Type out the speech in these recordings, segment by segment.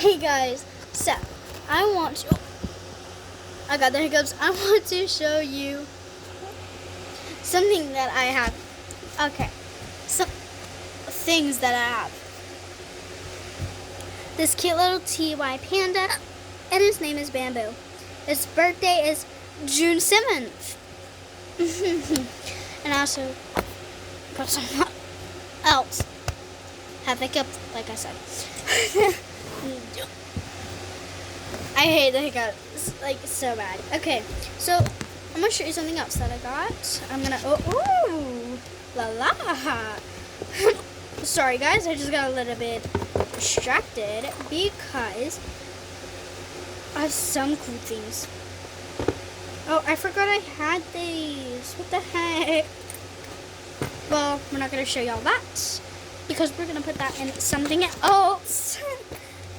Hey guys, so I got the hiccups. I want to show you something that I have. Okay, some things that I have. This cute little TY panda, and his name is Bamboo. His birthday is June 7th. And I also got some else. Have hiccups, like I said. I hate the hiccups, like, so bad. Okay, so I'm gonna show you something else that I got. I'm gonna, la la. Sorry guys, I just got a little bit distracted because I have some cool things. Oh, I forgot I had these. What the heck? Well, we're not gonna show y'all that because we're gonna put that in something else.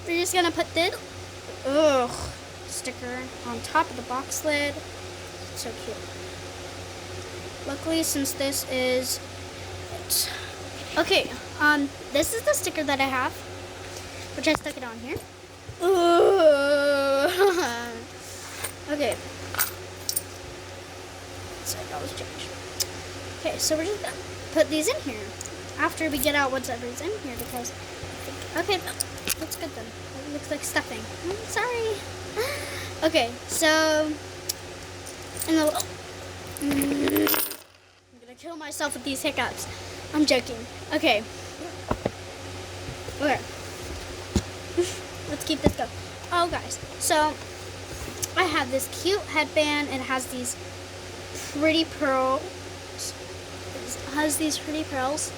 We're just gonna put this sticker on top of the box lid. So cute. Luckily, since this is it. Okay, this is the sticker that I have, which I stuck it on here. Okay. So that was changed. Okay, so we're just gonna put these in here after we get out whatever's in here because okay, looks good then. It looks like stuffing. Sorry. Okay, so I'm gonna kill myself with these hiccups. I'm joking. Okay. Okay. Let's keep this going. Oh guys, so I have this cute headband. It has these pretty pearls. It has these pretty pearls.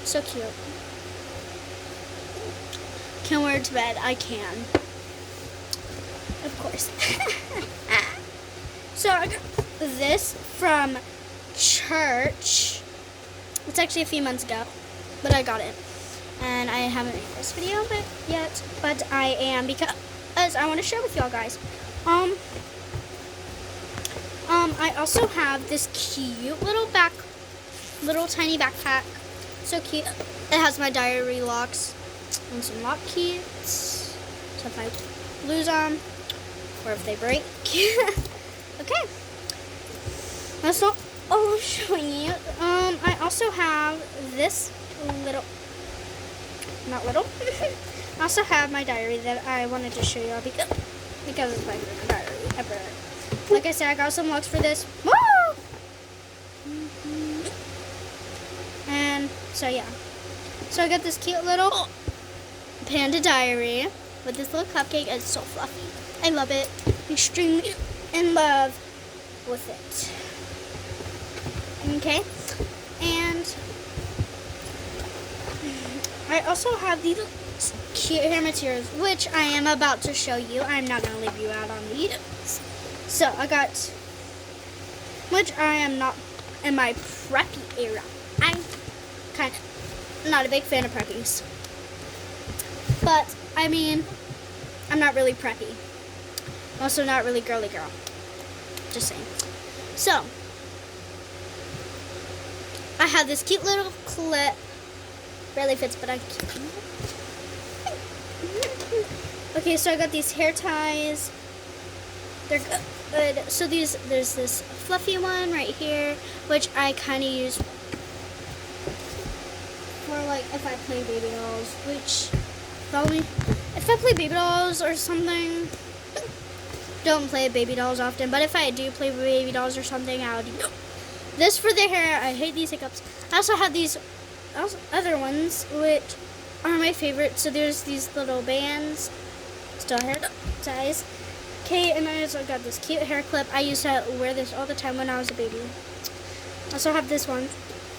So cute. Can wear it to bed. I can. Of course. So I got this from church. It's actually a few months ago, but I got it. And I haven't made this video yet, but I am because I want to share with y'all guys. I also have this cute little tiny backpack. So cute. It has my diary locks and some lock keys. So if I lose them or if they break. Okay. That's not all I'm showing you. I also have this I also have my diary that I wanted to show y'all because it's my favorite diary ever. Like I said, I got some locks for this. Woo! And so yeah. So I got this cute little panda diary with this little cupcake. It's so fluffy. I love it. Extremely in love with it. Okay. And I also have these cute hair materials, which I am about to show you. I'm not going to leave you out on these. So I got, which I am not in my preppy era. I'm kind of not a big fan of preppies. But, I mean, I'm not really preppy. Also not really girly girl. Just saying. So, I have this cute little clip. Barely fits, but I keep it. Okay, so I got these hair ties. They're good. So there's this fluffy one right here, which I kind of use for like if I play baby dolls, which probably if I play baby dolls or something, don't play baby dolls often, but if I do play baby dolls or something, I would use this for the hair. I hate these hiccups. I also have these other ones, which are my favorite. So there's these little bands, still hair ties. Okay, and I also got this cute hair clip. I used to wear this all the time when I was a baby. I also have this one.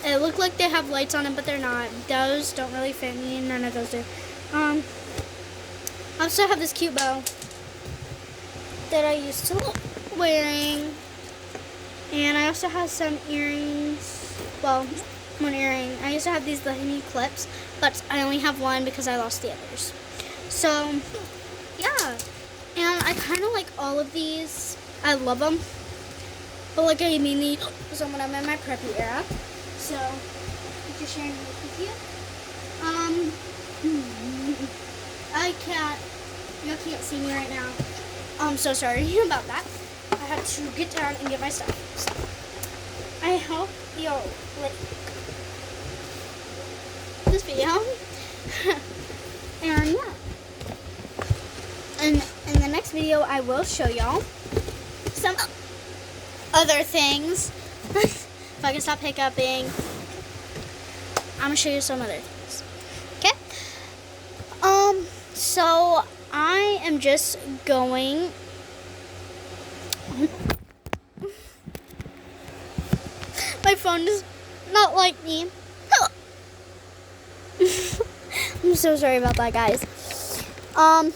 It looked like they have lights on them, but they're not. Those don't really fit me. None of those do. I also have this cute bow that I used to love wearing. And I also have some earrings. Well, one earring. I used to have these tiny clips, but I only have one because I lost the others. So, yeah. And I kind of like all of these. I love them. But like I mainly use them when I'm in my preppy era. So, I'm just sharing this with you. I can't You can't see me right now. I'm so sorry about that. I had to get down and get my stuff. So, I hope you like this video. And yeah. And in the next video, I will show y'all some other things. If I can stop hiccuping, I'm gonna show you some other things. Okay? So I am just going. My phone does not like me. I'm so sorry about that, guys. I'm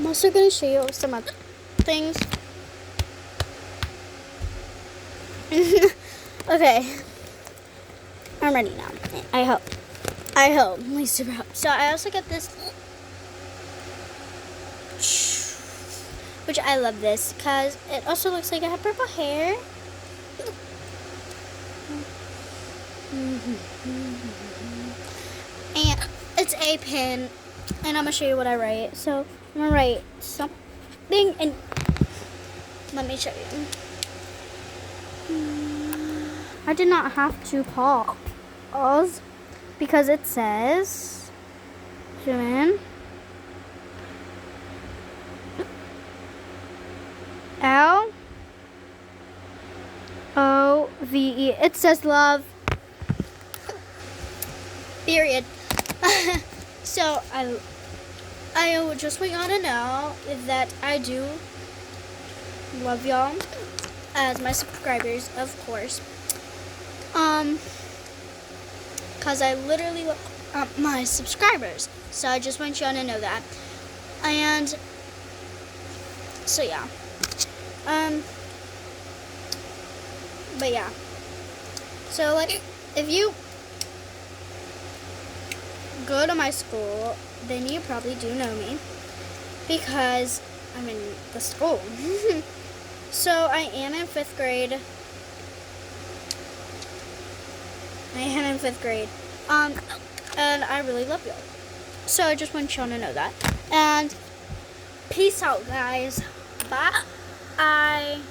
also gonna show you some other things. Okay, I'm ready now. I hope. At least about. So I also got this, which I love this because it also looks like I have purple hair. And it's a pen, and I'm gonna show you what I write. So I'm gonna write something, and let me show you. I did not have to pause because it says, zoom in, L-O-V-E. It says love, period. So I just want y'all to know that I do love y'all as my subscribers, of course. Because I literally love my subscribers. So I just want y'all to know that. And so yeah. But yeah. So like, if you go to my school, then you probably do know me because I'm in the school. So I am in 5th grade. And I really love y'all. So I just want y'all to know that. And peace out, guys. Bye.